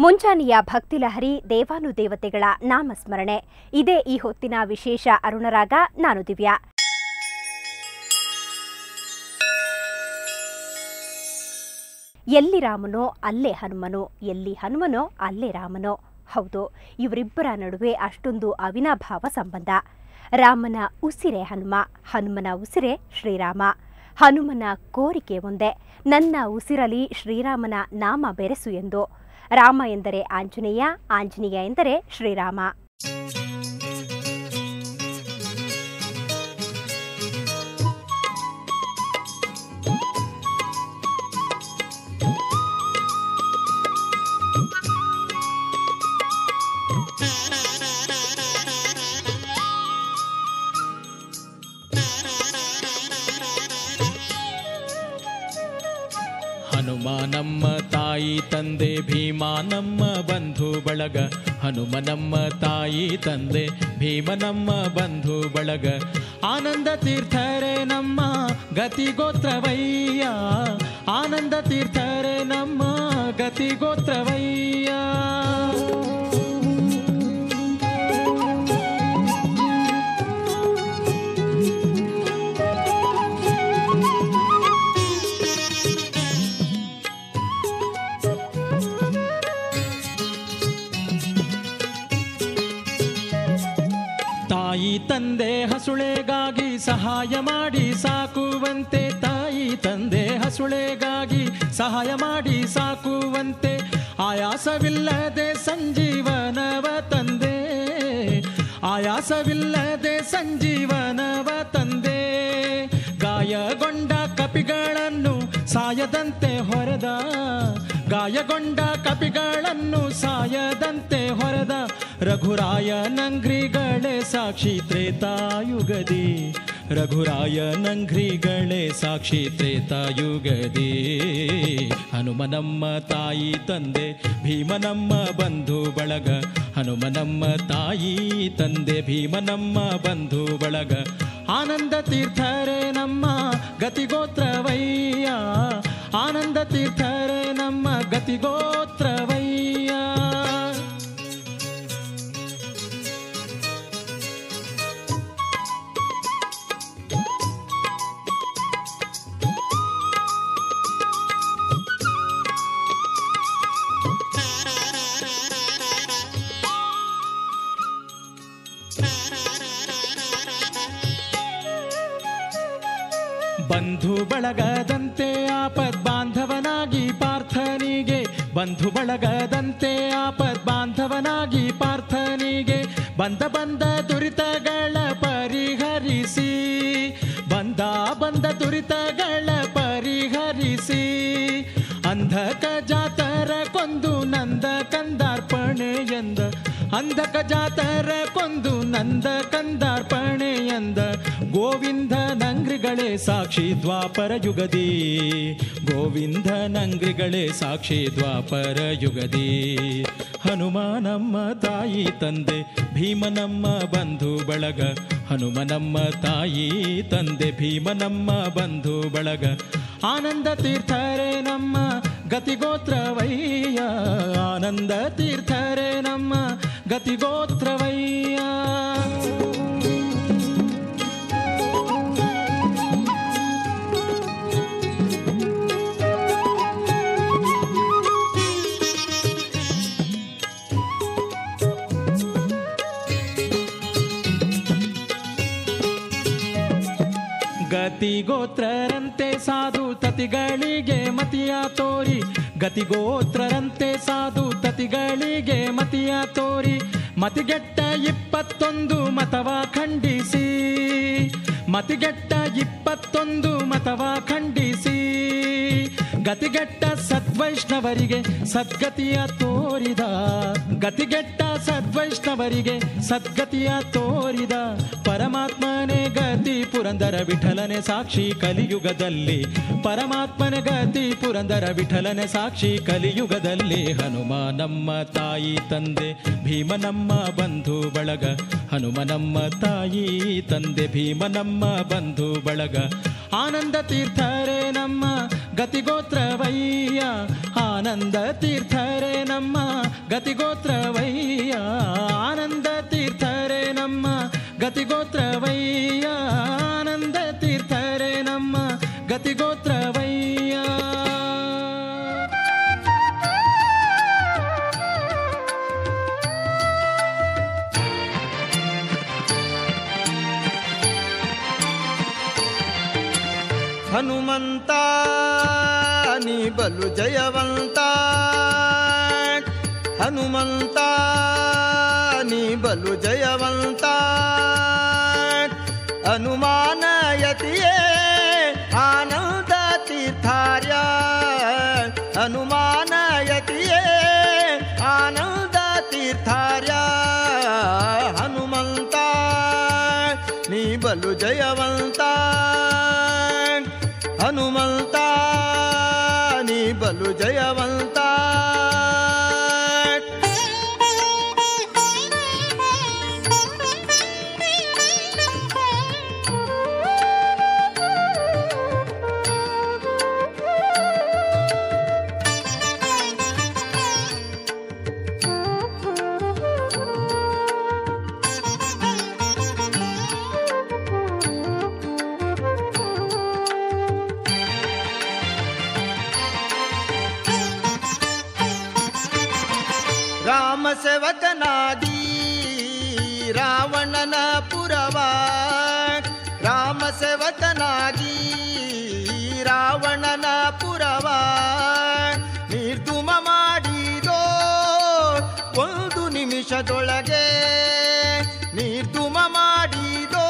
ಮುಂಜಾನೆಯ ಭಕ್ತಿಲಹರಿ ದೇವಾನುದೇವತೆಗಳ ನಾಮಸ್ಮರಣೆ. ಇದೇ ಈ ಹೊತ್ತಿನ ವಿಶೇಷ ಅರುಣರಾಗ. ನಾನು ದಿವ್ಯಾ. ಎಲ್ಲಿ ರಾಮನೋ ಅಲ್ಲೇ ಹನುಮನೋ, ಎಲ್ಲಿ ಹನುಮನೋ ಅಲ್ಲೇ ರಾಮನೋ. ಹೌದು, ಇವರಿಬ್ಬರ ನಡುವೆ ಅಷ್ಟೊಂದು ಅವಿನಾಭಾವ ಸಂಬಂಧ. ರಾಮನ ಉಸಿರೇ ಹನುಮ, ಹನುಮನ ಉಸಿರೇ ಶ್ರೀರಾಮ. ಹನುಮನ ಕೋರಿಕೆ ಒಂದೇ, ನನ್ನ ಉಸಿರಲಿ ಶ್ರೀರಾಮನ ನಾಮ ಬೆರೆಸು ಎಂದು. ರಾಮ ಎಂದರೆ ಆಂಜನೇಯ, ಆಂಜನೇಯ ಎಂದರೆ ಶ್ರೀರಾಮ. ಹನುಮ ನಮ್ಮ ತಾಯಿ ತಂದೆ, ಭೀಮ ನಮ್ಮ ಬಂಧು ಬಳಗ. ಹನುಮ ನಮ್ಮ ತಾಯಿ ತಂದೆ, ಭೀಮ ನಮ್ಮ ಬಂಧು ಬಳಗ. ಆನಂದ ತೀರ್ಥರೇ ನಮ್ಮ ಗತಿಗೋತ್ರವಯ್ಯ, ಆನಂದ ತೀರ್ಥರೇ ನಮ್ಮ ಗತಿಗೋತ್ರವಯ್ಯ. ತಾಯಿ ತಂದೆ ಹಸುಳೆಗಾಗಿ ಸಹಾಯ ಮಾಡಿ ಸಾಕುವಂತೆ, ತಾಯಿ ತಂದೆ ಹಸುಳೆಗಾಗಿ ಸಹಾಯ ಮಾಡಿ ಸಾಕುವಂತೆ. ಆಯಾಸವಿಲ್ಲದೆ ಸಂಜೀವನವ ತಂದೆ, ಆಯಾಸವಿಲ್ಲದೆ ಸಂಜೀವನವ ತಂದೆ. ಗಾಯಗೊಂಡ ಕಪಿಗಳನ್ನು ಸಾಯದಂತೆ ಹೊರೆದ, ಗಾಯಗೊಂಡ ಕಪಿಗಳನ್ನು ಸಾಯದಂತೆ ಹೊರೆದ. ರಘುರಾಯ ನಂಗ್ರಿಗಳೇ ಸಾಕ್ಷಿ ತ್ರೇತಾಯುಗದಿ, ರಘುರಾಯ ನಂಗ್ರಿಗಳೇ ಸಾಕ್ಷಿ ತ್ರೇತಾಯುಗದಿ. ಹನುಮ ನಮ್ಮ ತಾಯಿ ತಂದೆ, ಭೀಮ ನಮ್ಮ ಬಂಧು ಬಳಗ. ಹನುಮ ನಮ್ಮ ತಾಯಿ ತಂದೆ, ಭೀಮ ನಮ್ಮ ಬಂಧು ಬಳಗ. ಆನಂದ ತೀರ್ಥರೇ ನಮ್ಮ ಗತಿಗೋತ್ರವಯ್ಯ, ಆನಂದ ತೀರ್ಥರೇ ನಮ್ಮ ಗತಿಗೋತ್ರವಯ್ಯ. ಬಂಧು ಬಳಗದಂತೆ ಆಪದ್ ಬಾಂಧವನಾಗಿ ಪಾರ್ಥನಿಗೆ, ಬಂಧು ಬಳಗದಂತೆ ಆಪದ್ ಬಾಂಧವನಾಗಿ ಪಾರ್ಥನಿಗೆ. ಬಂದ ಬಂದ ದುರಿತಗಳ ಪರಿಹರಿಸಿ, ಬಂದ ಬಂದ ದುರಿತಗಳ ಪರಿಹರಿಸಿ. ಅಂಧಕ ಜಾತರ ಕೊಂದು ನಂದ ಕಂದಾರ್ಪಣೆ ಎಂದ, ಅಂಧಕ ಜಾತರ ಕೊಂದು ನಂದ ಕಂದಾರ್ಪಣೆ ಎಂದ. ಗೋವಿಂದ ನಂಗ್ರಿಗಳೇ ಸಾಕ್ಷಿ ದ್ವಾಪರ ಯುಗದಿ, ಗೋವಿಂದ ನಂಗ್ರಿಗಳೇ ಸಾಕ್ಷಿ ದ್ವಾಪರ ಯುಗದಿ. ಹನುಮ ನಮ್ಮ ತಾಯಿ ತಂದೆ, ಭೀಮ ನಮ್ಮ ಬಂಧು ಬಳಗ. ಹನುಮ ನಮ್ಮ ತಾಯಿ ತಂದೆ, ಭೀಮ ನಮ್ಮ ಬಂಧು ಬಳಗ. ಆನಂದ ತೀರ್ಥರೇ ನಮ್ಮ ಗತಿಗೋತ್ರವಯ್ಯ, ಆನಂದ ತೀರ್ಥರೇ ನಮ್ಮ ಗತಿಗೋತ್ರವಯ್ಯ. ಗತಿಗೋತ್ರರಂತೆ ಸಾಧು ತತಿಗಳಿಗೆ ಮತಿಯ ತೋರಿ, ಗತಿಗೋತ್ರರಂತೆ ಸಾಧು ತತಿಗಳಿಗೆ ಮತಿಯ ತೋರಿ. ಮತಿಗೆಟ್ಟ 21 ಮತವ ಖಂಡಿಸಿ, ಮತಿಗೆಟ್ಟ 21 ಮತವ ಖಂಡಿಸಿ. ಗತಿಗೆಟ್ಟ ಸದ್ವೈಷ್ಣವರಿಗೆ ಸದ್ಗತಿಯ ತೋರಿದ, ಗತಿಗೆಟ್ಟ ಸದ್ವೈಷ್ಣವರಿಗೆ ಸದ್ಗತಿಯ ತೋರಿದ. ಪರಮಾತ್ಮನೇ ಗತಿ ಪುರಂದರ ವಿಠಲನೆ ಸಾಕ್ಷಿ ಕಲಿಯುಗದಲ್ಲಿ, ಪರಮಾತ್ಮನ ಗತಿ ಪುರಂದರ ವಿಠಲನೆ ಸಾಕ್ಷಿ ಕಲಿಯುಗದಲ್ಲಿ. ಹನುಮ ನಮ್ಮ ತಾಯಿ ತಂದೆ, ಭೀಮ ನಮ್ಮ ಬಂಧು ಬಳಗ. ಹನುಮ ನಮ್ಮ ತಾಯಿ ತಂದೆ, ಭೀಮ ನಮ್ಮ ಬಂಧು ಬಳಗ. ಆನಂದ ತೀರ್ಥರೇ ನಮ್ಮ ಗತಿಗೋತ್ರವಯ್ಯ, ಆನಂದ ತೀರ್ಥರೇ ನಮ್ಮ ಗತಿಗೋತ್ರವಯ್ಯ ಆನಂದ ತೀರ್ಥರೇ ನಮ್ಮ ಗತಿಗೋತ್ರವಯ್ಯ ಆನಂದ ತೀರ್ಥರೇ ನಮ್ಮ ಗತಿಗೋತ್ರವಯ್ಯ. ಹನುಮಂತ ನೀ ಬಲು ಜಯವಂತ, ಹನುಮಂತ ನೀ ಬಲು ಜಯವಂತ, ಹನುಮಾನಯತಿಯೇ ಆನಂದ ತೀರ್ಥಾರ್ಯ, ಹನುಮಾನಯತಿಯೇ ಆನಂದ ತೀರ್ಥಾರ್ಯ, ಹನುಮಂತ ನೀ ಬಲು ಜಯವಂತ, ಹನುಮಂತ ನೀ ಬಲು ಜಯವಂತ. ರಾಮ ಸೇವಕನಾಗಿ ರಾವಣನ ಪುರವ, ರಾಮ ಸೇವಕನಾಗಿ ರಾವಣನ ಪುರವ ನಿರ್ಧುಮ ಮಾಡಿದೋ ಒಂದು ನಿಮಿಷದೊಳಗೆ, ನಿರ್ಧುಮ ಮಾಡಿದೋ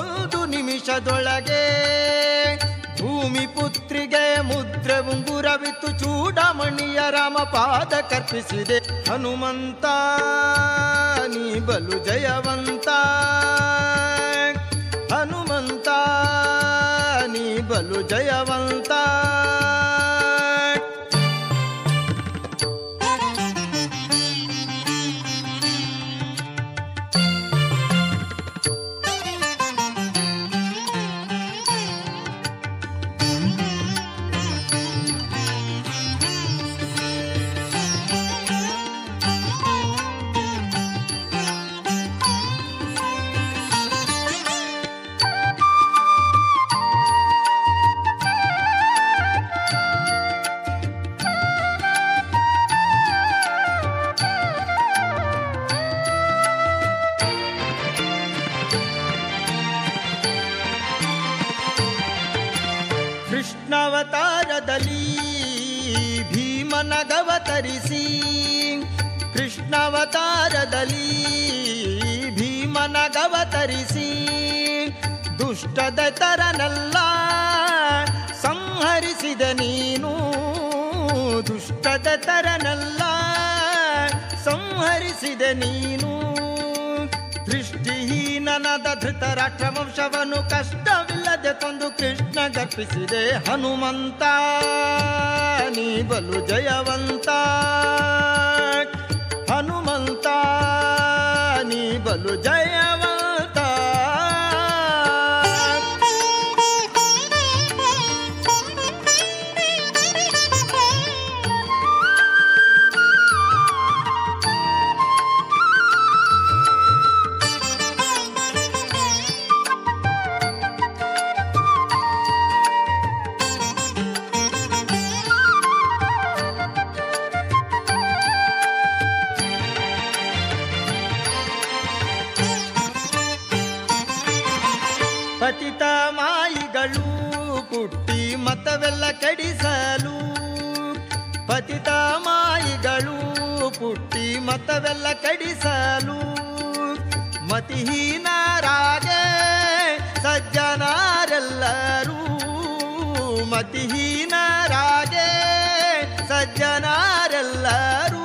ಒಂದು ನಿಮಿಷದೊಳಗೆ. ಭೂಮಿ ಪುತ್ರಿಗೆ ಮುದ್ರೆ ಉಂಗುರವಿತ್ತು ಚೂಡಮಣಿಯ ರಾಮ ಪಾದ ಕರ್ಪಿಸಿದೆ. ಹನುಮಂತ ನೀ ಬಲು ಜಯವಂತ, ಹನುಮಂತ ನೀ ಬಲು ಜಯವಂತ. ಕೃಷ್ಣಾವತಾರದಲ್ಲಿ ಭೀಮನಗವತರಿಸಿ, ಕೃಷ್ಣಾವತಾರದಲ್ಲಿ ಭೀಮನಗವತರಿಸಿ ದುಷ್ಟದತರನೆಲ್ಲ ಸಂಹರಿಸಿದ ನೀನು, ದುಷ್ಟದತರನೆಲ್ಲ ಸಂಹರಿಸಿದ ನೀನು. ದೃಷ್ಟಿಹೀನನಾದ ಧೃತರಾಷ್ಟ್ರ ವಂಶವನ್ನು ಕಷ್ಟವಿಲ್ಲದೆ ಕೊಂದು ಕೃಷ್ಣ ಗರ್ಪಿಸಿದೆ. ಹನುಮಂತ ನೀ ಬಲು ಜಯವಂತ, ಹನುಮಂತ ನೀ ಬಲು ಜಯವಂತ. ಪತಿತ ಮಾಯಿಗಳು ಪುಟ್ಟಿ ಮತವೆಲ್ಲ ಕೆಡಿಸಲು, ಪತಿತ ಮಾಯಿಗಳು ಪುಟ್ಟಿ ಮತವೆಲ್ಲ ಕೆಡಿಸಲು, ಮತಿಹೀನರಾಗೆ ಸಜ್ಜನರೆಲ್ಲರೂ, ಮತಿಹೀನರಾಗೆ ಸಜ್ಜನರೆಲ್ಲರೂ.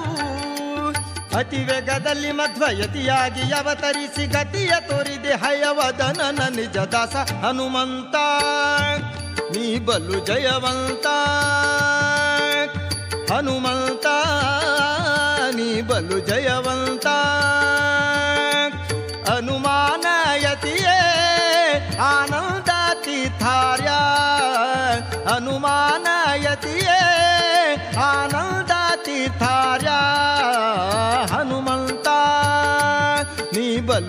ಅತಿ ವೇಗದಲ್ಲಿ ಮಧ್ವಯತಿಯಾಗಿ ಅವತರಿಸಿ ಗತಿಯ ತೋರಿದೆ ಹಯವದನನ ನಿಜ ದಾಸ. ಹನುಮಂತ ನೀ ಬಲು ಜಯವಂತ, ಹನುಮಂತ ನೀ ಬಲು ಜಯವಂತ. ಹನುಮಾನಯತಿಯೇ ಆನಂದ ತೀರ್ಥಾರ್ಯ, ಹನುಮಾನಯತಿಯೇ ಆನಂದ ತೀರ್ಥಾರ್ಯ.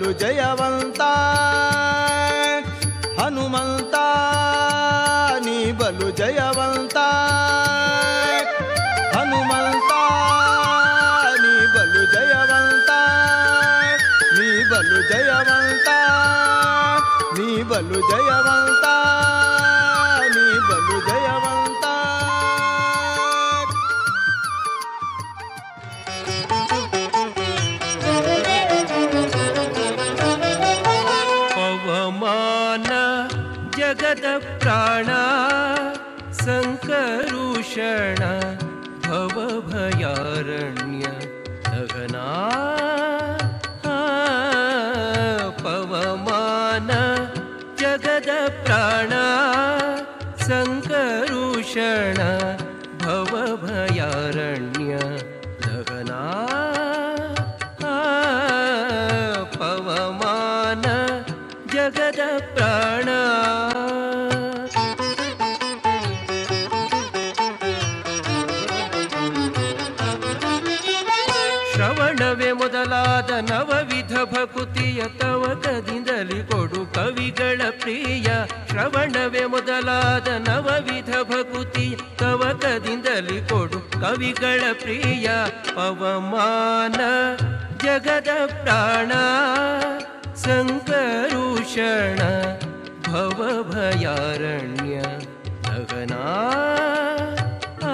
ಬಲು ಜಯವಂತ ಹನುಮಂತ ನೀ ಬಲು ಜಯವಂತ ಹನುಮಂತ ನೀ ಬಲು ಜಯವಂತ ನೀ ಬಲು ಜಯವಂತ ನೀ ಬಲು ಜಯವಂತ ನೀ ಬಲು ಜಯವಂತ. ಪವಮಾನ ಜಗದ ಪ್ರಾಣ ಸಂಕರುಷಣ ಭವಭಯಾರಣ್ಯ ದಗನಾ ಪವಮಾನ ಜಗದ ಪ್ರಾಣ ಸಂಕರುಷಣ ಭವಭಯಾರಣ್ಯ ದಗನಾ ಪವಮಾನ ಜಗದ ಪ್ರಾಣ. ಶ್ರವಣವೇ ಮೊದಲಾದ ನವವಿಧ ಭಕುತಿಯ ತವಕದಿಂದಲಿ ಕೊಡು ಕವಿಗಳ ಪ್ರಿಯ. ಶ್ರವಣವೇ ಮೊದಲಾದ ನವವಿಧ ಭಕುತಿಯ ತವಕದಿಂದಲಿ ಕೊಡು ಕವಿಗಳ ಪ್ರಿಯ. ಪವಮಾನ ಜಗದ ಪ್ರಾಣ ಸಂಕರುಷಣ ಭವಭಯಾರಣ್ಯ ದಗನಾ